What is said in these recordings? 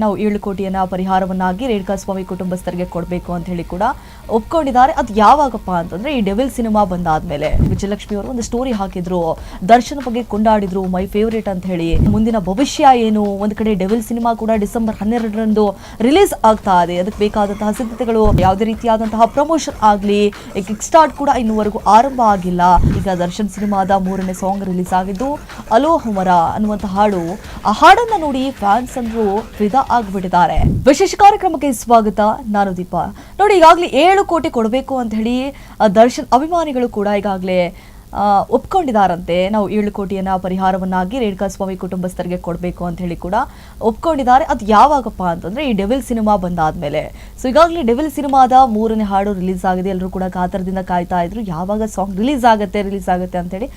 ನಾವು 7 ಕೋಟಿಯನ್ನ ಪರಿಹಾರವನ್ನಾಗಿ ರೇಣುಕಾಸ್ವಾಮಿ ಕುಟುಂಬಸ್ಥರಿಗೆ ಕೊಡಬೇಕು ಅಂತ ಹೇಳಿ ಕೂಡ ಒಪ್ಕೊಂಡಿದ್ದಾರೆ. ಅದು ಯಾವಾಗಪ್ಪ ಅಂತಂದ್ರೆ ಈ ಡೆವಿಲ್ ಸಿನಿಮಾ ಬಂದಾದ್ಮೇಲೆ ವಿಜಯಲಕ್ಷ್ಮಿ ಅವರು ಒಂದು ಸ್ಟೋರಿ ಹಾಕಿದ್ರು, ದರ್ಶನ್ ಬಗ್ಗೆ ಕೊಂಡಾಡಿದ್ರು, ಮೈ ಫೇವರೇಟ್ ಅಂತ ಹೇಳಿ. ಮುಂದಿನ ಭವಿಷ್ಯ ಏನು, ಒಂದ್ ಕಡೆ ಡೆವಿಲ್ ಸಿನಿಮಾ ಕೂಡ ಡಿಸೆಂಬರ್ 12ರಂದು ರಿಲೀಸ್ ಆಗ್ತಾ ಇದೆ. ಅದಕ್ಕೆ ಬೇಕಾದಂತಹ ಸಿದ್ಧತೆಗಳು, ಯಾವುದೇ ರೀತಿಯಾದಂತಹ ಪ್ರಮೋಷನ್ ಆಗ್ಲಿ, ಕಿಕ್ ಸ್ಟಾರ್ಟ್ ಕೂಡ ಇನ್ನೂವರೆಗೂ ಆರಂಭ ಆಗಿಲ್ಲ. ಈಗ ದರ್ಶನ್ ಸಿನಿಮಾದ 3ನೇ ಸಾಂಗ್ ರಿಲೀಸ್ ಆಗಿದ್ದು ಅಲೋ ಹುಮರ ಅನ್ನುವಂತ ಹಾಡು. ಆ ಹಾಡನ್ನ ನೋಡಿ ಫ್ಯಾನ್ಸ್ ಅಂದ್ರು ಫಿದಾ ಆಗ್ಬಿಟ್ಟಿದ್ದಾರೆ. ವಿಶೇಷ ಕಾರ್ಯಕ್ರಮಕ್ಕೆ ಸ್ವಾಗತ, ನಾನು ದೀಪಾ. ನೋಡಿ, ಈಗಾಗಲೇ 7 ಕೋಟಿ ಕೊಡಬೇಕು ಅಂತ ಹೇಳಿ ದರ್ಶನ್ ಅಭಿಮಾನಿಗಳು ಕೂಡ ಈಗಾಗಲೇ ಒಪ್ಕೊಂಡಿದ್ದಾರಂತೆ. ನಾವು 7 ಕೋಟಿಯನ್ನ ಪರಿಹಾರವನ್ನಾಗಿ ರೇಣುಕಾಸ್ವಾಮಿ ಕುಟುಂಬಸ್ಥರಿಗೆ ಕೊಡಬೇಕು ಅಂತ ಹೇಳಿ ಕೂಡ ಒಪ್ಕೊಂಡಿದ್ದಾರೆ. ಅದು ಯಾವಾಗಪ್ಪ ಅಂತಂದ್ರೆ ಈ ಡೆವಿಲ್ ಸಿನಿಮಾ ಬಂದಾದ್ಮೇಲೆ. ಸೊ ಈಗಾಗಲೇ ಡೆವಿಲ್ ಸಿನಿಮಾದ 3ನೇ ಹಾಡು ರಿಲೀಸ್ ಆಗಿದೆ. ಎಲ್ಲರೂ ಕೂಡ ಕಾತರದಿಂದ ಕಾಯ್ತಾ ಇದ್ರು, ಯಾವಾಗ ಸಾಂಗ್ ರಿಲೀಸ್ ಆಗುತ್ತೆ ಅಂತ ಹೇಳಿ.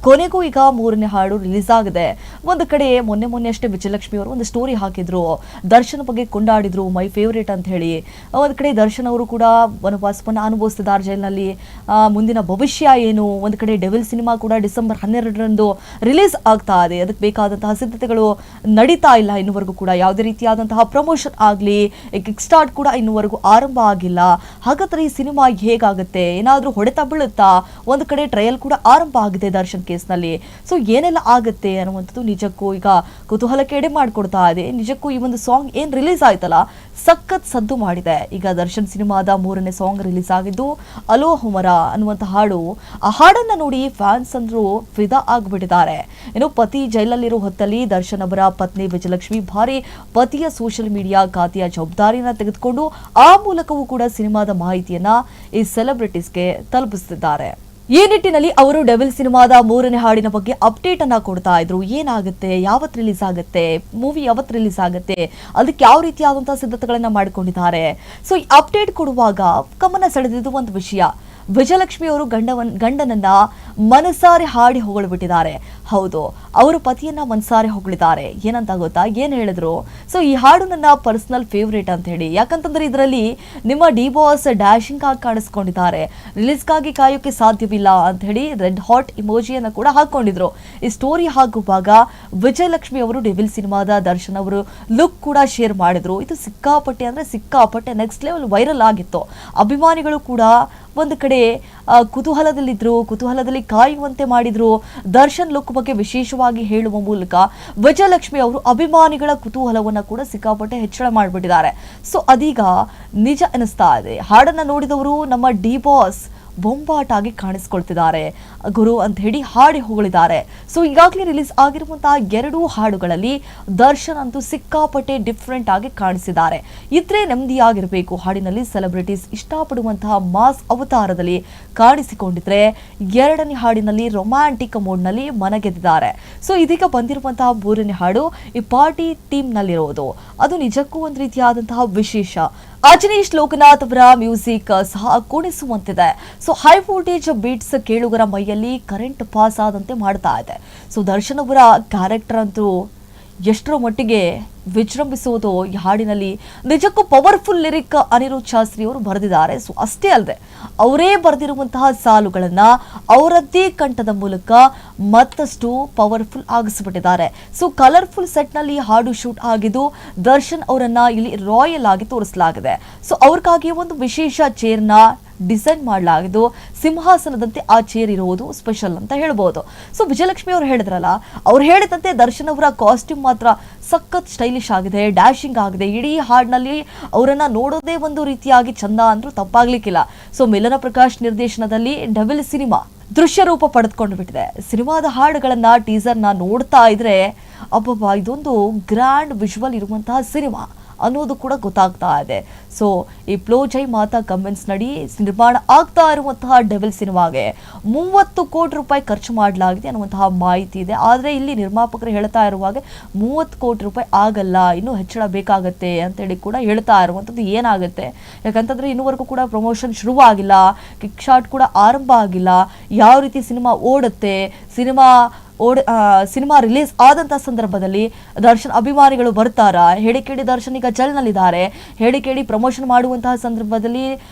ಕೊನೆಗೂ ಈಗ 3ನೇ ಹಾಡು ರಿಲೀಸ್ ಆಗಿದೆ. ಒಂದು ಕಡೆ ಮೊನ್ನೆ ಅಷ್ಟೇ ವಿಜಯಲಕ್ಷ್ಮಿ ಅವರು ಒಂದು ಸ್ಟೋರಿ ಹಾಕಿದ್ರು, ದರ್ಶನ್ ಬಗ್ಗೆ ಕೊಂಡಾಡಿದ್ರು, ಮೈ ಫೇವರೇಟ್ ಅಂತ ಹೇಳಿ. ಒಂದ್ ಕಡೆ ದರ್ಶನ್ ಅವರು ಕೂಡ ವನವಾಸವನ್ನ ಅನುಭವಿಸ್ತಿದ್ದಾರೆ ಜೈಲಿನಲ್ಲಿ. ಮುಂದಿನ ಭವಿಷ್ಯ ಏನು, ಒಂದ್ ಕಡೆ ಡೆವಿಲ್ ಸಿನಿಮಾ ಕೂಡ ಡಿಸೆಂಬರ್ 12ರಂದು ರಿಲೀಸ್ ಆಗ್ತಾ ಇದೆ. ಅದಕ್ಕೆ ಬೇಕಾದಂತಹ ಸಿದ್ಧತೆಗಳು ನಡೀತಾ ಇಲ್ಲ ಇನ್ನೂವರೆಗೂ ಕೂಡ. ಯಾವುದೇ ರೀತಿಯಾದಂತಹ ಪ್ರಮೋಷನ್ ಆಗ್ಲಿ, ಕಿಕ್ ಸ್ಟಾರ್ಟ್ ಕೂಡ ಇನ್ನೂವರೆಗೂ ಆರಂಭ ಆಗಿಲ್ಲ. ಹಾಗಾದ್ರೆ ಈ ಸಿನಿಮಾ ಹೇಗಾಗುತ್ತೆ, ಏನಾದ್ರೂ ಹೊಡೆತ ಬೀಳುತ್ತಾ? ಒಂದು ಕಡೆ ಟ್ರಯಲ್ ಕೂಡ ಆರಂಭ ಆಗಿದೆ ದರ್ಶನ್ ಕೇಸ್ನಲ್ಲಿ. ಸೊ ಏನೆಲ್ಲ ಆಗುತ್ತೆ ಅನ್ನುವಂಥದ್ದು ನಿಜಕ್ಕೂ ಈಗ ಕುತೂಹಲಕ್ಕೆ ಎಡೆ ಮಾಡಿಕೊಡ್ತಾ ಇದೆ. ನಿಜಕ್ಕೂ ಈ ಒಂದು ಸಾಂಗ್ ಏನ್ ರಿಲೀಸ್ ಆಯ್ತಲ್ಲ, ಸಖತ್ ಸದ್ದು ಮಾಡಿದೆ. ಈಗ ದರ್ಶನ್ ಸಿನಿಮಾದ 3ನೇ ಸಾಂಗ್ ರಿಲೀಸ್ ಆಗಿದ್ದು ಅಲೋ ಹುಮರ ಅನ್ನುವಂತ ಹಾಡು. ಆ ಹಾಡನ್ನ ನೋಡಿ ಫ್ಯಾನ್ಸ್ ಅಂದ್ರು ಫಿದಾ ಆಗ್ಬಿಟ್ಟಿದ್ದಾರೆ. ಇನ್ನು ಪತಿ ಜೈಲಲ್ಲಿರೋ ಹೊತ್ತಲ್ಲಿ ದರ್ಶನ್ ಅವರ ಪತ್ನಿ ವಿಜಯಲಕ್ಷ್ಮಿ ಭಾರಿ ಪತಿಯ ಸೋಷಿಯಲ್ ಮೀಡಿಯಾ ಖಾತೆಯ ಜವಾಬ್ದಾರಿಯನ್ನ ತೆಗೆದುಕೊಂಡು ಆ ಮೂಲಕವೂ ಕೂಡ ಸಿನಿಮಾದ ಮಾಹಿತಿಯನ್ನ ಈ ಸೆಲೆಬ್ರಿಟೀಸ್ಗೆ ತಲುಪಿಸುತ್ತಿದ್ದಾರೆ. ಈ ನಿಟ್ಟಿನಲ್ಲಿ ಅವರು ಡೆವಿಲ್ ಸಿನಿಮಾದ 3ನೇ ಹಾಡಿನ ಬಗ್ಗೆ ಅಪ್ಡೇಟ್ ಅನ್ನ ಕೊಡ್ತಾ ಇದ್ರು. ಏನಾಗುತ್ತೆ, ಯಾವತ್ ರಿಲೀಸ್ ಆಗುತ್ತೆ, ಮೂವಿ ಯಾವತ್ ರಿಲೀಸ್ ಆಗುತ್ತೆ, ಅದಕ್ಕೆ ಯಾವ ರೀತಿಯಾದಂತಹ ಸಿದ್ಧತೆಗಳನ್ನ ಮಾಡಿಕೊಂಡಿದ್ದಾರೆ. ಸೊ ಈ ಅಪ್ಡೇಟ್ ಕೊಡುವಾಗ ಗಮನ ಸೆಳೆದಿದ್ದು ಒಂದು ವಿಷಯ, ವಿಜಯಲಕ್ಷ್ಮಿ ಅವರು ಗಂಡನನ್ನ ಮನಸಾರೆ ಹಾಡಿ ಹೊಗಳ್ಬಿಟ್ಟಿದ್ದಾರೆ. ಹೌದು, ಅವರು ಪತಿಯನ್ನ ಮನಸಾರೆ ಹೊಗಳಿದ್ದಾರೆ. ಏನಂತ ಗೊತ್ತಾ, ಏನ್ ಹೇಳಿದ್ರು? ಸೊ ಈ ಹಾಡು ನನ್ನ ಪರ್ಸನಲ್ ಫೇವರೇಟ್ ಅಂತ ಹೇಳಿ. ಯಾಕಂತಂದ್ರೆ ಇದರಲ್ಲಿ ನಿಮ್ಮ ಡಿ ಬಾಸ್ ಡ್ಯಾಶಿಂಗ್ ಆಗಿ ಕಾಣಿಸ್ಕೊಂಡಿದ್ದಾರೆ, ರಿಲೀಸ್ಗಾಗಿ ಕಾಯೋಕೆ ಸಾಧ್ಯವಿಲ್ಲ ಅಂತ ಹೇಳಿ ರೆಡ್ ಹಾಟ್ ಇಮೋಜಿಯನ್ನ ಕೂಡ ಹಾಕೊಂಡಿದ್ರು. ಈ ಸ್ಟೋರಿ ಹಾಕುವಾಗ ವಿಜಯಲಕ್ಷ್ಮಿ ಅವರು ಡೆವಿಲ್ ಸಿನಿಮಾದ ದರ್ಶನ್ ಅವರು ಲುಕ್ ಕೂಡ ಶೇರ್ ಮಾಡಿದ್ರು. ಇದು ಸಿಕ್ಕಾಪಟ್ಟೆ ನೆಕ್ಸ್ಟ್ ಲೆವೆಲ್ ವೈರಲ್ ಆಗಿತ್ತು. ಅಭಿಮಾನಿಗಳು ಕೂಡ ಒಂದು ಕಡೆ ಕುತೂಹಲದಲ್ಲಿ ಕಾಯುವಂತೆ ಮಾಡಿದ್ರು. ದರ್ಶನ್ ಲುಕ್ ಬಗ್ಗೆ ವಿಶೇಷವಾಗಿ ಹೇಳುವ ಮೂಲಕ ವಿಜಯಲಕ್ಷ್ಮಿ ಅವರು ಅಭಿಮಾನಿಗಳ ಕುತೂಹಲವನ್ನ ಕೂಡ ಸಿಕ್ಕಾಪಟ್ಟೆ ಹೆಚ್ಚಳ ಮಾಡಿಬಿಟ್ಟಿದ್ದಾರೆ. ಸೊ ಅದೀಗ ನಿಜ ಅನಿಸ್ತಾ ಇದೆ. ಹಾಡನ್ನ ನೋಡಿದವರು ನಮ್ಮ ಡಿ ಬಾಸ್ ಬೊಂಬಾಟಾಗಿ ಕಾಣಿಸ್ಕೊಳ್ತಿದ್ದಾರೆ, ಗುರು ಅಂತ ಹೇಳಿ ಹಾಡಿ ಹೊಗಳಿದ್ದಾರೆ. ಸೊ ಈಗಾಗಲೇ ರಿಲೀಸ್ ಆಗಿರುವಂತಹ 2 ಹಾಡುಗಳಲ್ಲಿ ದರ್ಶನ್ ಅಂತೂ ಸಿಕ್ಕಾಪಟ್ಟೆ ಡಿಫ್ರೆಂಟ್ ಆಗಿ ಕಾಣಿಸಿದ್ದಾರೆ. ಇದ್ರೆ ನೆಮ್ಮದಿಯಾಗಿರ್ಬೇಕು. ಹಾಡಿನಲ್ಲಿ ಸೆಲೆಬ್ರಿಟೀಸ್ ಇಷ್ಟಪಡುವಂತಹ ಮಾಸ್ ಅವತಾರದಲ್ಲಿ ಕಾಣಿಸಿಕೊಂಡಿದ್ರೆ, 2ನೇ ಹಾಡಿನಲ್ಲಿ ರೊಮ್ಯಾಂಟಿಕ್ ಮೋಡ್ ನಲ್ಲಿ ಮನಗೆದ್ದಿದ್ದಾರೆ. ಸೊ ಇದೀಗ ಬಂದಿರುವಂತಹ 3ನೇ ಹಾಡು ಈ ಪಾರ್ಟಿ ಟೀಮ್ ನಲ್ಲಿರೋದು. ಅದು ನಿಜಕ್ಕೂ ಒಂದು ರೀತಿಯಾದಂತಹ ವಿಶೇಷ. ಅಜನೀಶ್ ಲೋಕನಾಥ್ ಅವರ ಮ್ಯೂಸಿಕ್ ಸಹ ಕುಣಿಸುವಂತಿದೆ. ಸೊ ಹೈ ವೋಲ್ಟೇಜ್ ಬೀಟ್ಸ್ ಕೇಳುಗರ ಮೈಯಲ್ಲಿ ಕರೆಂಟ್ ಪಾಸ್ ಆದಂತೆ ಮಾಡ್ತಾ ಇದೆ. ಸೊ ದರ್ಶನ್ ಅವರ ಕ್ಯಾರೆಕ್ಟರ್ ಅಂತೂ ಎಷ್ಟರ ಮಟ್ಟಿಗೆ ವಿಜೃಂಭಿಸುವುದು ಈ ಹಾಡಿನಲ್ಲಿ. ನಿಜಕ್ಕೂ ಪವರ್ಫುಲ್ ಲಿರಿಕ್ ಅನಿರುದ್ಧ್ ಶಾಸ್ತ್ರಿ ಅವರು ಬರೆದಿದ್ದಾರೆ. ಸೊ ಅಷ್ಟೇ ಅಲ್ಲದೆ ಅವರೇ ಬರೆದಿರುವಂತಹ ಸಾಲುಗಳನ್ನ ಅವರದ್ದೇ ಕಂಠದ ಮೂಲಕ ಮತ್ತಷ್ಟು ಪವರ್ಫುಲ್ ಆಗಿಸ್ಬಿಟ್ಟಿದ್ದಾರೆ. ಸೊ ಕಲರ್ಫುಲ್ ಸೆಟ್ ನಲ್ಲಿ ಹಾಡು ಶೂಟ್ ಆಗಿದ್ದು ದರ್ಶನ್ ಅವರನ್ನ ಇಲ್ಲಿ ರಾಯಲ್ ಆಗಿ ತೋರಿಸಲಾಗಿದೆ. ಸೊ ಅವ್ರಿಗಾಗಿ ಒಂದು ವಿಶೇಷ ಚೇರ್ನ ಡಿಸೈನ್ ಮಾಡಲಾಗಿದ್ದು, ಸಿಂಹಾಸನದಂತೆ ಆ ಚೇರ್ ಇರುವುದು ಸ್ಪೆಷಲ್ ಅಂತ ಹೇಳ್ಬೋದು. ಸೊ ವಿಜಯಲಕ್ಷ್ಮಿ ಅವರು ಹೇಳಿದ್ರಲ್ಲ, ಅವ್ರು ಹೇಳಿದಂತೆ ದರ್ಶನ್ ಅವರ ಕಾಸ್ಟ್ಯೂಮ್ ಮಾತ್ರ ಸಖತ್ ಸ್ಟೈಲಿಶ್ ಆಗಿದೆ, ಡ್ಯಾಶಿಂಗ್ ಆಗಿದೆ. ಇಡೀ ಹಾಡಿನಲ್ಲಿ ಅವರನ್ನ ನೋಡೋದೇ ಒಂದು ರೀತಿಯಾಗಿ ಚಂದ ಅಂದ್ರೂ ತಪ್ಪಾಗ್ಲಿಕ್ಕಿಲ್ಲ. ಸೊ ಮಿಲನ ಪ್ರಕಾಶ್ ನಿರ್ದೇಶನದಲ್ಲಿ ಡೆವಿಲ್ ಸಿನಿಮಾ ದೃಶ್ಯ ರೂಪ ಪಡೆದುಕೊಂಡು ಬಿಟ್ಟಿದೆ. ಸಿನಿಮಾದ ಹಾಡುಗಳನ್ನ ಟೀಸರ್ನ ನೋಡ್ತಾ ಇದ್ರೆ ಅಬ್ಬಬ್ಬಾ, ಇದೊಂದು ಗ್ರ್ಯಾಂಡ್ ವಿಜುವಲ್ ಇರುವಂತಹ ಸಿನಿಮಾ ಅನ್ನೋದು ಕೂಡ ಗೊತ್ತಾಗ್ತಾ ಇದೆ. ಸೊ ಈ ಪ್ಲೋ ಜೈ ಮಾತಾ ಕಮೆಂಟ್ಸ್ ನಡಿ ನಿರ್ಮಾಣ ಆಗ್ತಾ ಇರುವಂತಹ ಡೆವಿಲ್ ಸಿನಿಮಾಗೆ 30 ಕೋಟಿ ರೂಪಾಯಿ ಖರ್ಚು ಮಾಡಲಾಗಿದೆ ಅನ್ನುವಂತಹ ಮಾಹಿತಿ ಇದೆ. ಆದ್ರೆ ಇಲ್ಲಿ ನಿರ್ಮಾಪಕರು ಹೇಳ್ತಾ ಇರುವಾಗ 30 ಕೋಟಿ ರೂಪಾಯಿ ಆಗಲ್ಲ, ಇನ್ನೂ ಹೆಚ್ಚಳ ಬೇಕಾಗತ್ತೆ ಅಂತೇಳಿ ಕೂಡ ಹೇಳ್ತಾ ಇರುವಂಥದ್ದು. ಏನಾಗುತ್ತೆ, ಯಾಕಂತಂದ್ರೆ ಇನ್ನೂವರೆಗೂ ಕೂಡ ಪ್ರಮೋಷನ್ ಶುರುವಾಗಿಲ್ಲ, ಕಿಕ್ ಶಾಟ್ ಕೂಡ ಆರಂಭ ಆಗಿಲ್ಲ. ಯಾವ ರೀತಿ ಸಿನಿಮಾ ಓಡುತ್ತೆ, ಸಿನಿಮಾ ಸಿನಿಮಾ ರಿಲೀಸ್ ಆದಂತಹ ಸಂದರ್ಭದಲ್ಲಿ ದರ್ಶನ್ ಅಭಿಮಾನಿಗಳು ಬರ್ತಾರಾ? ಹೇಳಿಕೇಳಿ ದರ್ಶನ್ ಈಗ ಜೈಲ್ನಲ್ಲಿದ್ದಾರೆ. ಹೇಳಿಕೇಳಿ ಪ್ರಮೋಷನ್ ಮಾಡುವಂತಹ ಸಂದರ್ಭದಲ್ಲಿ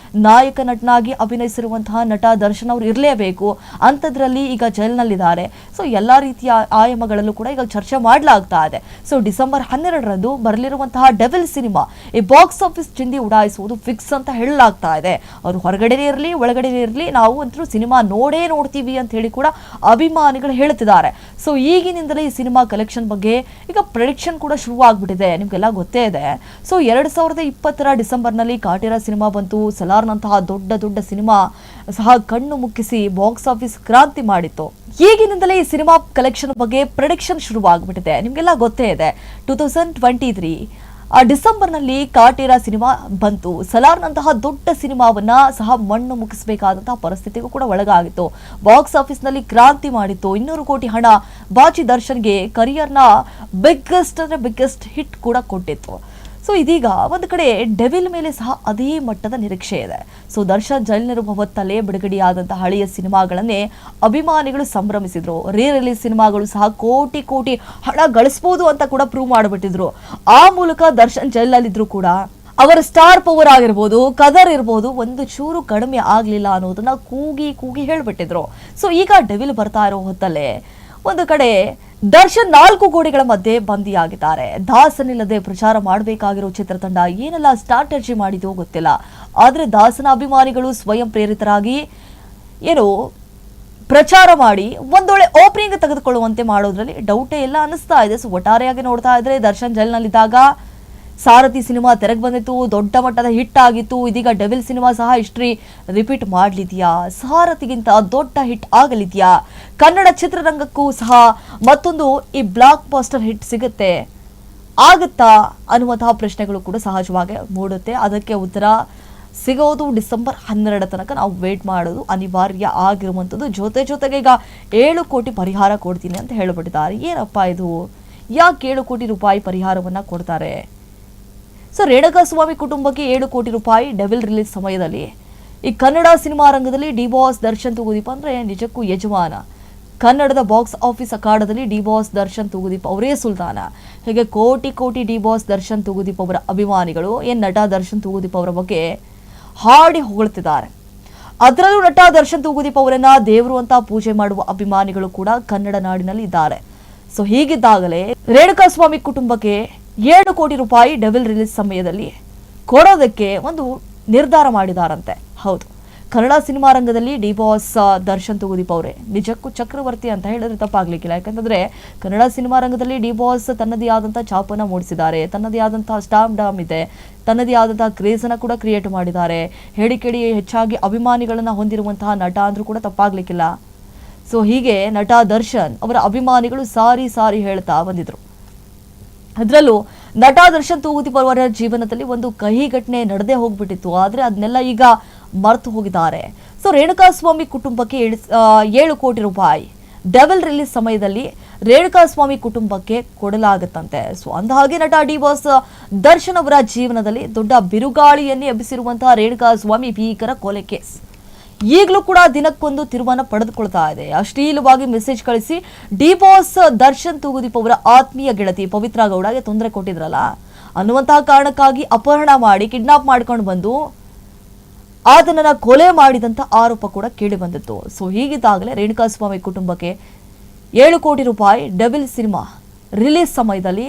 ನಾಯಕ ನಟನಾಗಿ ಅಭಿನಯಿಸಿರುವಂತಹ ನಟ ದರ್ಶನ್ ಅವರು ಇರಲೇಬೇಕು. ಅಂಥದ್ರಲ್ಲಿ ಈಗ ಜೈಲ್ನಲ್ಲಿದ್ದಾರೆ. ಸೊ ಎಲ್ಲಾ ರೀತಿಯ ಆಯಾಮಗಳಲ್ಲೂ ಕೂಡ ಈಗ ಚರ್ಚೆ ಮಾಡಲಾಗ್ತಾ ಇದೆ. ಸೊ ಡಿಸೆಂಬರ್ 12ರಂದು ಬರಲಿರುವಂತಹ ಡೆವಿಲ್ ಸಿನಿಮಾ ಈ ಬಾಕ್ಸ್ ಆಫೀಸ್ ಚಿಂದಿ ಉಡಾಯಿಸುವುದು ಫಿಕ್ಸ್ ಅಂತ ಹೇಳಲಾಗ್ತಾ ಇದೆ. ಅವರು ಹೊರಗಡೆನೇ ಇರಲಿ ಒಳಗಡೆನೇ ಇರಲಿ, ನಾವು ಅಂತೂ ಸಿನಿಮಾ ನೋಡ್ತೀವಿ ಅಂತ ಹೇಳಿ ಕೂಡ ಅಭಿಮಾನಿಗಳು ಹೇಳ್ತಿದ್ದಾರೆ. ಸೊ ಈಗಿನಿಂದಲೇ ಈ ಸಿನಿಮಾ ಕಲೆಕ್ಷನ್ ಬಗ್ಗೆ ಈಗ ಪ್ರೆಡಿಕ್ಷನ್ ಕೂಡ ಶುರುವಾಗ್ಬಿಟ್ಟಿದೆ. ನಿಮ್ಗೆಲ್ಲ ಗೊತ್ತೇ ಇದೆ. ಸೊ 2020 ಡಿಸೆಂಬರ್ನಲ್ಲಿ ಕಾಟೇರ ಸಿನಿಮಾ ಬಂತು. ಸಲಾರ್ನಂತಹ ದೊಡ್ಡ ಸಿನಿಮಾ ಸಹ ಕಣ್ಣು ಮುಕ್ಕಿಸಿ ಬಾಕ್ಸ್ ಆಫೀಸ್ ಕ್ರಾಂತಿ ಮಾಡಿತ್ತು. ಈಗಿನಿಂದಲೇ ಈ ಸಿನಿಮಾ ಕಲೆಕ್ಷನ್ ಬಗ್ಗೆ ಪ್ರೆಡಿಕ್ಷನ್ ಶುರುವಾಗ್ಬಿಟ್ಟಿದೆ. ನಿಮ್ಗೆಲ್ಲ ಗೊತ್ತೇ ಇದೆ. 2023 ಡಿಸೆಂಬರ್ನಲ್ಲಿ ಕಾಟೇರ ಸಿನಿಮಾ ಬಂತು. ಸಲಾರ್ನಂತಹ ದೊಡ್ಡ ಸಿನಿಮಾವನ್ನ ಸಹ ಮಣ್ಣು ಮುಗಿಸಬೇಕಾದಂತಹ ಪರಿಸ್ಥಿತಿಗೂ ಕೂಡ ಒಳಗಾಗಿತ್ತು. ಬಾಕ್ಸ್ ಆಫೀಸ್ನಲ್ಲಿ ಕ್ರಾಂತಿ ಮಾಡಿತ್ತು. 200 ಕೋಟಿ ಹಣ ಬಾಚಿ ದರ್ಶನ್ಗೆ ಕರಿಯರ್ನ ಬಿಗ್ಗೆಸ್ಟ್ ಹಿಟ್ ಕೂಡ ಕೊಟ್ಟಿತ್ತು. ಸೊ ಇದೀಗ ಒಂದು ಕಡೆ ಡೆವಿಲ್ ಮೇಲೆ ಸಹ ಅದೇ ಮಟ್ಟದ ನಿರೀಕ್ಷೆ ಇದೆ. ಸೊ ದರ್ಶನ್ ಜೈಲಿನಿರುವ ಹೊತ್ತಲ್ಲೇ ಬಿಡುಗಡೆಯಾದಂತಹ ಹಳೆಯ ಸಿನಿಮಾಗಳನ್ನೇ ಅಭಿಮಾನಿಗಳು ಸಂಭ್ರಮಿಸಿದ್ರು. ರಿಲೀಸ್ ಸಿನಿಮಾಗಳು ಸಹ ಕೋಟಿ ಹಣ ಗಳಿಸಬಹುದು ಅಂತ ಕೂಡ ಪ್ರೂವ್ ಮಾಡಿಬಿಟ್ಟಿದ್ರು. ಆ ಮೂಲಕ ದರ್ಶನ್ ಜೈಲಲ್ಲಿದ್ರು ಕೂಡ ಅವರ ಸ್ಟಾರ್ ಪವರ್ ಆಗಿರ್ಬೋದು, ಕದರ್ ಇರ್ಬೋದು, ಒಂದು ಚೂರು ಕಡಿಮೆ ಆಗ್ಲಿಲ್ಲ ಅನ್ನೋದನ್ನ ಕೂಗಿ ಹೇಳ್ಬಿಟ್ಟಿದ್ರು. ಸೊ ಈಗ ಡೆವಿಲ್ ಬರ್ತಾ ಇರೋ ಹೊತ್ತಲ್ಲೇ ಒಂದು ಕಡೆ ದರ್ಶನ್ 4 ಗೋಡೆಗಳ ಮಧ್ಯೆ ಬಂದಿಯಾಗಿದ್ದಾರೆ. ದಾಸನಿಲ್ಲದೆ ಪ್ರಚಾರ ಮಾಡಬೇಕಾಗಿರೋ ಚಿತ್ರತಂಡ ಏನೆಲ್ಲ ಸ್ಟ್ರಾಟಜಿ ಮಾಡಿದೋ ಗೊತ್ತಿಲ್ಲ. ಆದ್ರೆ ದಾಸನ ಅಭಿಮಾನಿಗಳು ಸ್ವಯಂ ಪ್ರೇರಿತರಾಗಿ ಪ್ರಚಾರ ಮಾಡಿ ಒಂದೊಳ್ಳೆ ಓಪನಿಂಗ್ ತೆಗೆದುಕೊಳ್ಳುವಂತೆ ಮಾಡೋದ್ರಲ್ಲಿ ಡೌಟೇ ಇಲ್ಲ ಅನಿಸ್ತಾ ಇದೆ. ಸೊ ಒಟ್ಟಾರೆಯಾಗಿ ನೋಡ್ತಾ ಇದ್ರೆ ದರ್ಶನ್ ಜೈಲ್ನಲ್ಲಿದ್ದಾಗ ಸಾರಥಿ ಸಿನಿಮಾ ತೆರೆಗೆ ಬಂದಿತ್ತು, ದೊಡ್ಡ ಮಟ್ಟದ ಹಿಟ್ ಆಗಿತ್ತು. ಇದೀಗ ಡೆವಿಲ್ ಸಿನಿಮಾ ಸಹ ಹಿಸ್ಟ್ರಿ ರಿಪೀಟ್ ಮಾಡಲಿದೆಯಾ? ಸಾರಥಿಗಿಂತ ದೊಡ್ಡ ಹಿಟ್ ಆಗಲಿದೆಯಾ? ಕನ್ನಡ ಚಿತ್ರರಂಗಕ್ಕೂ ಸಹ ಮತ್ತೊಂದು ಈ ಬ್ಲಾಕ್ ಬಾಸ್ಟರ್ ಹಿಟ್ ಆಗುತ್ತಾ ಅನ್ನುವಂತಹ ಪ್ರಶ್ನೆಗಳು ಕೂಡ ಸಹಜವಾಗಿ ಮೂಡುತ್ತೆ. ಅದಕ್ಕೆ ಉತ್ತರ ಸಿಗೋದು ಡಿಸೆಂಬರ್ 12 ತನಕ ನಾವು ವೇಟ್ ಮಾಡೋದು ಅನಿವಾರ್ಯ ಆಗಿರುವಂಥದ್ದು. ಜೊತೆಗೆ ಈಗ 7 ಕೋಟಿ ಪರಿಹಾರ ಕೊಡ್ತೀನಿ ಅಂತ ಹೇಳಿಬಿಟ್ಟಿದ್ದಾರೆ. ಏನಪ್ಪ ಇದು? ಯಾಕೆ 7 ಕೋಟಿ ರೂಪಾಯಿ ಪರಿಹಾರವನ್ನ ಕೊಡ್ತಾರೆ? ಸೊ ರೇಣುಕಾಸ್ವಾಮಿ ಕುಟುಂಬಕ್ಕೆ 7 ಕೋಟಿ ರೂಪಾಯಿ ಡೆವಿಲ್ ರಿಲೀಸ್ ಸಮಯದಲ್ಲಿ ಈ ಕನ್ನಡ ಸಿನಿಮಾ ರಂಗದಲ್ಲಿ ಡಿ ಬಾಸ್ ದರ್ಶನ್ ತೂಗುದೀಪ್ ಅಂದ್ರೆ ನಿಜಕ್ಕೂ ಯಜಮಾನ. ಕನ್ನಡದ ಬಾಕ್ಸ್ ಆಫೀಸ್ ಅಖಾಡದಲ್ಲಿ ಡಿ ಬಾಸ್ ದರ್ಶನ್ ತೂಗುದೀಪ್ ಅವರೇ ಸುಲ್ತಾನ. ಹೀಗೆ ಕೋಟಿ ಡಿ ಬಾಸ್ ದರ್ಶನ್ ತೂಗುದೀಪ್ ಅವರ ಅಭಿಮಾನಿಗಳು ನಟ ದರ್ಶನ್ ತೂಗುದೀಪ್ ಅವರ ಬಗ್ಗೆ ಹಾಡಿ ಹೊಗಳ್ತಿದ್ದಾರೆ. ಅದರಲ್ಲೂ ನಟ ದರ್ಶನ್ ತೂಗುದೀಪ್ ಅವರನ್ನ ದೇವರು ಅಂತ ಪೂಜೆ ಮಾಡುವ ಅಭಿಮಾನಿಗಳು ಕೂಡ ಕನ್ನಡ ನಾಡಿನಲ್ಲಿ ಇದ್ದಾರೆ. ಸೊ ಹೀಗಿದ್ದಾಗಲೇ ರೇಣುಕಾಸ್ವಾಮಿ ಕುಟುಂಬಕ್ಕೆ 7 ಕೋಟಿ ರೂಪಾಯಿ ಡೆವಿಲ್ ರಿಲೀಸ್ ಸಮಯದಲ್ಲಿ ಕೊಡೋದಕ್ಕೆ ಒಂದು ನಿರ್ಧಾರ ಮಾಡಿದಾರಂತೆ. ಹೌದು, ಕನ್ನಡ ಸಿನಿಮಾ ರಂಗದಲ್ಲಿ ಡಿ ಬಾಸ್ ದರ್ಶನ್ ತೂಗುದೀಪ್ ಅವರೇ ನಿಜಕ್ಕೂ ಚಕ್ರವರ್ತಿ ಅಂತ ಹೇಳಿದ್ರೆ ತಪ್ಪಾಗ್ಲಿಕ್ಕಿಲ್ಲ. ಯಾಕಂತಂದ್ರೆ ಕನ್ನಡ ಸಿನಿಮಾ ರಂಗದಲ್ಲಿ ಡಿ ಬಾಸ್ ತನ್ನದೇ ಆದಂತಹ ಛಾಪನ್ನ ಮೂಡಿಸಿದ್ದಾರೆ. ತನ್ನದೇ ಆದಂತಹ ಸ್ಟಾಮ್ ಡಾಮ್ ಇದೆ. ತನ್ನದೇ ಆದಂತಹ ಕ್ರೇಜ್ ಅನ್ನ ಕೂಡ ಕ್ರಿಯೇಟ್ ಮಾಡಿದ್ದಾರೆ. ಹೇಳಿಕೆಡಿ ಹೆಚ್ಚಾಗಿ ಅಭಿಮಾನಿಗಳನ್ನ ಹೊಂದಿರುವಂತಹ ನಟ ಅಂದ್ರೂ ಕೂಡ ತಪ್ಪಾಗ್ಲಿಕ್ಕಿಲ್ಲ. ಸೊ ಹೀಗೆ ನಟ ದರ್ಶನ್ ಅವರ ಅಭಿಮಾನಿಗಳು ಸಾರಿ ಹೇಳ್ತಾ ಬಂದಿದ್ರು. ಅದರಲ್ಲೂ ನಟ ದರ್ಶನ್ ತೂಗುದೀಪ್ ಅವರ ಜೀವನದಲ್ಲಿ ಒಂದು ಕಹಿ ಘಟನೆ ನಡೆದೇ ಹೋಗ್ಬಿಟ್ಟಿತ್ತು. ಆದ್ರೆ ಅದನ್ನೆಲ್ಲ ಈಗ ಮರೆತು ಹೋಗಿದ್ದಾರೆ. ಸೊ ರೇಣುಕಾಸ್ವಾಮಿ ಕುಟುಂಬಕ್ಕೆ 7 ಕೋಟಿ ರೂಪಾಯಿ ಡೆವಿಲ್ ರಿಲೀಸ್ ಸಮಯದಲ್ಲಿ ರೇಣುಕಾಸ್ವಾಮಿ ಕುಟುಂಬಕ್ಕೆ ಕೊಡಲಾಗುತ್ತಂತೆ. ಸೊ ಅಂದಹಾಗೆ ನಟ ಡಿ ಬಾಸ್ ದರ್ಶನ್ ಅವರ ಜೀವನದಲ್ಲಿ ದೊಡ್ಡ ಬಿರುಗಾಳಿಯನ್ನೇ ಎಬ್ಬಿಸಿರುವಂತಹ ರೇಣುಕಾಸ್ವಾಮಿ ಭೀಕರ ಕೊಲೆ ಕೇಸ್ ಈಗಲೂ ಕೂಡ ದಿನಕ್ಕೊಂದು ತಿರುವನ್ನ ಪಡೆದುಕೊಳ್ತಾ ಇದೆ. ಅಶ್ಲೀಲವಾಗಿ ಮೆಸೇಜ್ ಕಳಿಸಿ ಡಿ ಬಾಸ್ ದರ್ಶನ್ ತೂಗುದೀಪ್ ಅವರ ಆತ್ಮೀಯ ಗೆಳತಿ ಪವಿತ್ರ ಗೌಡಗೆ ತೊಂದರೆ ಕೊಟ್ಟಿದ್ರಲ್ಲ ಅನ್ನುವಂತಹ ಕಾರಣಕ್ಕಾಗಿ ಅಪಹರಣ ಮಾಡಿ ಕಿಡ್ನಾಪ್ ಮಾಡ್ಕೊಂಡು ಬಂದು ಆತನನ್ನ ಕೊಲೆ ಮಾಡಿದಂತ ಆರೋಪ ಕೂಡ ಕೇಳಿ ಬಂದಿತ್ತು. ಸೊ ಹೀಗಿದ್ದಾಗಲೇ ರೇಣುಕಾಸ್ವಾಮಿ ಕುಟುಂಬಕ್ಕೆ 7 ಕೋಟಿ ರೂಪಾಯಿ ಡೆವಿಲ್ ಸಿನಿಮಾ ರಿಲೀಸ್ ಸಮಯದಲ್ಲಿ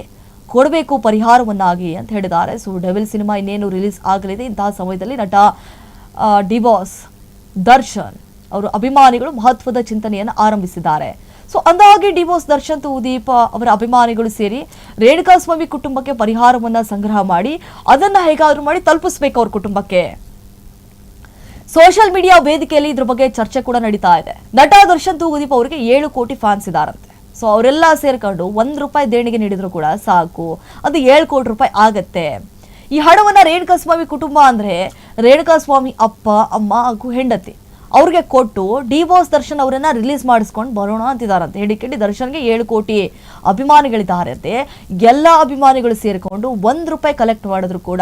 ಕೊಡಬೇಕು ಪರಿಹಾರವನ್ನಾಗಿ ಅಂತ ಹೇಳಿದ್ದಾರೆ. ಸೊ ಡೆವಿಲ್ ಸಿನಿಮಾ ಇನ್ನೇನು ರಿಲೀಸ್ ಆಗಲಿದೆ. ಇಂತಹ ಸಮಯದಲ್ಲಿ ನಟ ಡಿ ಬಾಸ್ ದರ್ಶನ್ ಅವರು ಅಭಿಮಾನಿಗಳು ಮಹತ್ವದ ಚಿಂತನೆಯನ್ನು ಆರಂಭಿಸಿದ್ದಾರೆ. ಸೊ ಅಂದಾಗೆ ಡಿ ಬಾಸ್ ದರ್ಶನ್ ತೂಗುದೀಪ್ ಅವರ ಅಭಿಮಾನಿಗಳು ಸೇರಿ ರೇಣುಕಾಸ್ವಾಮಿ ಕುಟುಂಬಕ್ಕೆ ಪರಿಹಾರವನ್ನ ಸಂಗ್ರಹ ಮಾಡಿ ಅದನ್ನ ಹೇಗಾದ್ರೂ ಮಾಡಿ ತಲುಪಿಸಬೇಕು ಅವ್ರ ಕುಟುಂಬಕ್ಕೆ. ಸೋಷಿಯಲ್ ಮೀಡಿಯಾ ವೇದಿಕೆಯಲ್ಲಿ ಇದ್ರ ಬಗ್ಗೆ ಚರ್ಚೆ ಕೂಡ ನಡೀತಾ ಇದೆ. ನಟ ದರ್ಶನ್ ತೂಗುದೀಪ್ ಅವರಿಗೆ 7 ಕೋಟಿ ಫ್ಯಾನ್ಸ್ ಇದಾರಂತೆ. ಸೊ ಅವರೆಲ್ಲ ಸೇರ್ಕೊಂಡು ₹1 ದೇಣಿಗೆ ನೀಡಿದ್ರು ಕೂಡ ಸಾಕು, ಅದು 7 ಕೋಟಿ ರೂಪಾಯಿ ಆಗತ್ತೆ. ಈ ಹಣವನ್ನ ರೇಣುಕಾಸ್ವಾಮಿ ಕುಟುಂಬ ಅಂದ್ರೆ ರೇಣುಕಾಸ್ವಾಮಿ ಅಪ್ಪ, ಅಮ್ಮ ಹಾಗೂ ಹೆಂಡತಿ ಅವ್ರಿಗೆ ಕೊಟ್ಟು ಡಿ ಬಾಸ್ ದರ್ಶನ್ ಅವರನ್ನ ರಿಲೀಸ್ ಮಾಡಿಸ್ಕೊಂಡು ಬರೋಣ ಅಂತಿದಾರಂತೆ. ಹೇಳಿಕೆಡಿ ದರ್ಶನ್ಗೆ 7 ಕೋಟಿ ಅಭಿಮಾನಿಗಳಿದ್ದಾರಂತೆ. ಎಲ್ಲ ಅಭಿಮಾನಿಗಳು ಸೇರಿಕೊಂಡು ₹1 ಕಲೆಕ್ಟ್ ಮಾಡಿದ್ರು ಕೂಡ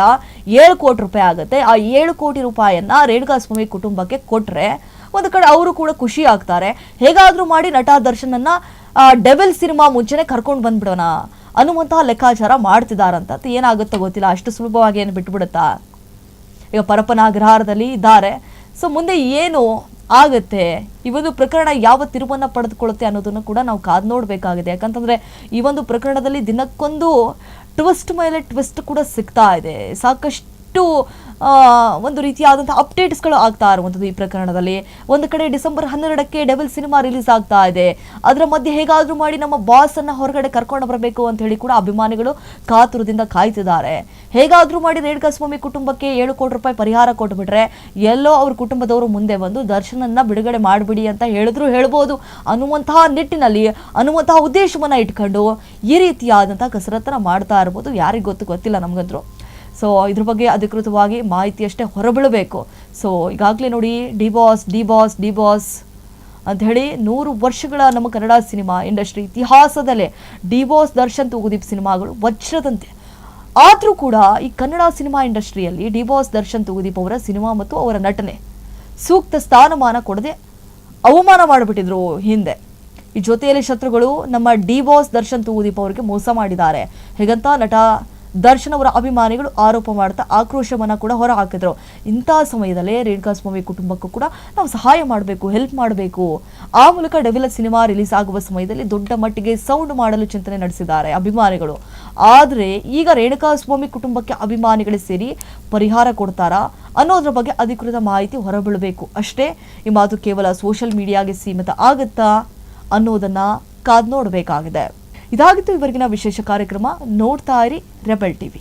7 ಕೋಟಿ ರೂಪಾಯಿ ಆಗುತ್ತೆ. ಆ 7 ಕೋಟಿ ರೂಪಾಯಿಯನ್ನ ರೇಣುಕಾಸ್ವಾಮಿ ಕುಟುಂಬಕ್ಕೆ ಕೊಟ್ರೆ ಒಂದು ಕಡೆ ಅವರು ಕೂಡ ಖುಷಿ ಆಗ್ತಾರೆ. ಹೇಗಾದ್ರೂ ಮಾಡಿ ನಟ ದರ್ಶನನ್ನ ಡೆವಿಲ್ ಸಿನಿಮಾ ಮುಂಚೆನೆ ಕರ್ಕೊಂಡು ಬಂದ್ಬಿಡೋಣ ಅನ್ನುವಂತಹ ಲೆಕ್ಕಾಚಾರ ಮಾಡ್ತಿದಾರಂತ. ಏನಾಗುತ್ತೋ ಗೊತ್ತಿಲ್ಲ, ಅಷ್ಟು ಸುಲಭವಾಗಿ ಏನು ಬಿಟ್ಬಿಡುತ್ತಾ? ಈಗ ಪರಪ್ಪನ ಅಗ್ರಹಾರದಲ್ಲಿ ಇದ್ದಾರೆ. ಸೊ ಮುಂದೆ ಏನು ಆಗುತ್ತೆ, ಈ ಒಂದು ಪ್ರಕರಣ ಯಾವ ತಿರುವನ್ನ ಪಡೆದುಕೊಳ್ಳುತ್ತೆ ಅನ್ನೋದನ್ನು ಕೂಡ ನಾವು ಕಾದು ನೋಡಬೇಕಾಗಿದೆ. ಯಾಕಂತಂದ್ರೆ ಈ ಒಂದು ಪ್ರಕರಣದಲ್ಲಿ ದಿನಕ್ಕೊಂದು ಟ್ವಿಸ್ಟ್ ಮೇಲೆ ಟ್ವಿಸ್ಟ್ ಕೂಡ ಸಿಗ್ತಾ ಇದೆ. ಸಾಕಷ್ಟು ಒಂದು ರೀತಿಯಾದಂತಹ ಅಪ್ಡೇಟ್ಸ್ಗಳು ಆಗ್ತಾ ಇರುವಂಥದ್ದು ಈ ಪ್ರಕರಣದಲ್ಲಿ. ಒಂದು ಕಡೆ ಡಿಸೆಂಬರ್ 12ಕ್ಕೆ ಡೆವಿಲ್ ಸಿನಿಮಾ ರಿಲೀಸ್ ಆಗ್ತಾ ಇದೆ. ಅದರ ಮಧ್ಯೆ ಹೇಗಾದ್ರೂ ಮಾಡಿ ನಮ್ಮ ಬಾಸ್ ಅನ್ನ ಹೊರಗಡೆ ಕರ್ಕೊಂಡು ಬರಬೇಕು ಅಂತ ಹೇಳಿ ಕೂಡ ಅಭಿಮಾನಿಗಳು ಕಾತುರದಿಂದ ಕಾಯ್ತಿದ್ದಾರೆ. ಹೇಗಾದ್ರೂ ಮಾಡಿ ರೇಣುಕಾಸ್ವಾಮಿ ಕುಟುಂಬಕ್ಕೆ 7 ಕೋಟಿ ರೂಪಾಯಿ ಪರಿಹಾರ ಕೊಟ್ಬಿಟ್ರೆ ಎಲ್ಲೋ ಅವ್ರ ಕುಟುಂಬದವರು ಮುಂದೆ ಬಂದು ದರ್ಶನನ್ನ ಬಿಡುಗಡೆ ಮಾಡಿಬಿಡಿ ಅಂತ ಹೇಳ್ಬೋದು ಅನ್ನುವಂತಹ ನಿಟ್ಟಿನಲ್ಲಿ, ಅನ್ನುವಂತಹ ಉದ್ದೇಶವನ್ನ ಇಟ್ಕೊಂಡು ಈ ರೀತಿಯಾದಂತಹ ಕಸರತ್ತನ್ನ ಮಾಡ್ತಾ ಇರ್ಬೋದು. ಯಾರಿಗೂ ಗೊತ್ತಿಲ್ಲ ನಮ್ಗಂದ್ರು. ಸೊ ಇದ್ರ ಬಗ್ಗೆ ಅಧಿಕೃತವಾಗಿ ಮಾಹಿತಿಯಷ್ಟೇ ಹೊರಬೀಳಬೇಕು. ಸೊ ಈಗಾಗಲೇ ನೋಡಿ ಡಿ ಬಾಸ್ ಅಂತ ಹೇಳಿ 100 ವರ್ಷಗಳ ನಮ್ಮ ಕನ್ನಡ ಸಿನಿಮಾ ಇಂಡಸ್ಟ್ರಿ ಇತಿಹಾಸದಲ್ಲೇ ಡಿ ಬಾಸ್ ದರ್ಶನ್ ತೂಗುದೀಪ್ ಸಿನಿಮಾಗಳು ವಜ್ರದಂತೆ. ಆದರೂ ಕೂಡ ಈ ಕನ್ನಡ ಸಿನಿಮಾ ಇಂಡಸ್ಟ್ರಿಯಲ್ಲಿ ಡಿ ಬಾಸ್ ದರ್ಶನ್ ತೂಗುದೀಪ್ ಅವರ ಸಿನಿಮಾ ಮತ್ತು ಅವರ ನಟನೆ ಸೂಕ್ತ ಸ್ಥಾನಮಾನ ಕೊಡದೆ ಅವಮಾನ ಮಾಡಿಬಿಟ್ಟಿದ್ರು ಹಿಂದೆ. ಈ ಜೊತೆಯಲ್ಲಿ ಶತ್ರುಗಳು ನಮ್ಮ ಡಿ ಬಾಸ್ ದರ್ಶನ್ ತೂಗುದೀಪ್ ಅವರಿಗೆ ಮೋಸ ಮಾಡಿದ್ದಾರೆ ಹೇಗಂತ ನಟ ದರ್ಶನ್ ಅವರ ಅಭಿಮಾನಿಗಳು ಆರೋಪ ಮಾಡ್ತಾ ಆಕ್ರೋಶವನ್ನ ಕೂಡ ಹೊರ ಹಾಕಿದ್ರು. ಇಂತಹ ಸಮಯದಲ್ಲೇ ರೇಣುಕಾಸ್ವಾಮಿ ಕುಟುಂಬಕ್ಕೂ ಕೂಡ ನಾವು ಸಹಾಯ ಮಾಡಬೇಕು, ಹೆಲ್ಪ್ ಮಾಡಬೇಕು. ಆ ಮೂಲಕ ಡೆವಿಲ್ ಸಿನಿಮಾ ರಿಲೀಸ್ ಆಗುವ ಸಮಯದಲ್ಲಿ ದೊಡ್ಡ ಮಟ್ಟಿಗೆ ಸೌಂಡ್ ಮಾಡಲು ಚಿಂತನೆ ನಡೆಸಿದ್ದಾರೆ ಅಭಿಮಾನಿಗಳು. ಆದರೆ ಈಗ ರೇಣುಕಾಸ್ವಾಮಿ ಕುಟುಂಬಕ್ಕೆ ಅಭಿಮಾನಿಗಳೇ ಸೇರಿ ಪರಿಹಾರ ಕೊಡ್ತಾರಾ ಅನ್ನೋದ್ರ ಬಗ್ಗೆ ಅಧಿಕೃತ ಮಾಹಿತಿ ಹೊರಬೀಳಬೇಕು ಅಷ್ಟೇ. ಈ ಮಾತು ಕೇವಲ ಸೋಷಿಯಲ್ ಮೀಡಿಯಾಗೆ ಸೀಮಿತ ಆಗುತ್ತಾ ಅನ್ನೋದನ್ನ ಕಾದು ನೋಡಬೇಕಾಗಿದೆ. ಇದಾಗಿತ್ತು ಇವರೆಗಿನ ವಿಶೇಷ ಕಾರ್ಯಕ್ರಮ. ನೋಡ್ತಾ ಇರಿ ರೆಬೆಲ್ ಟಿವಿ.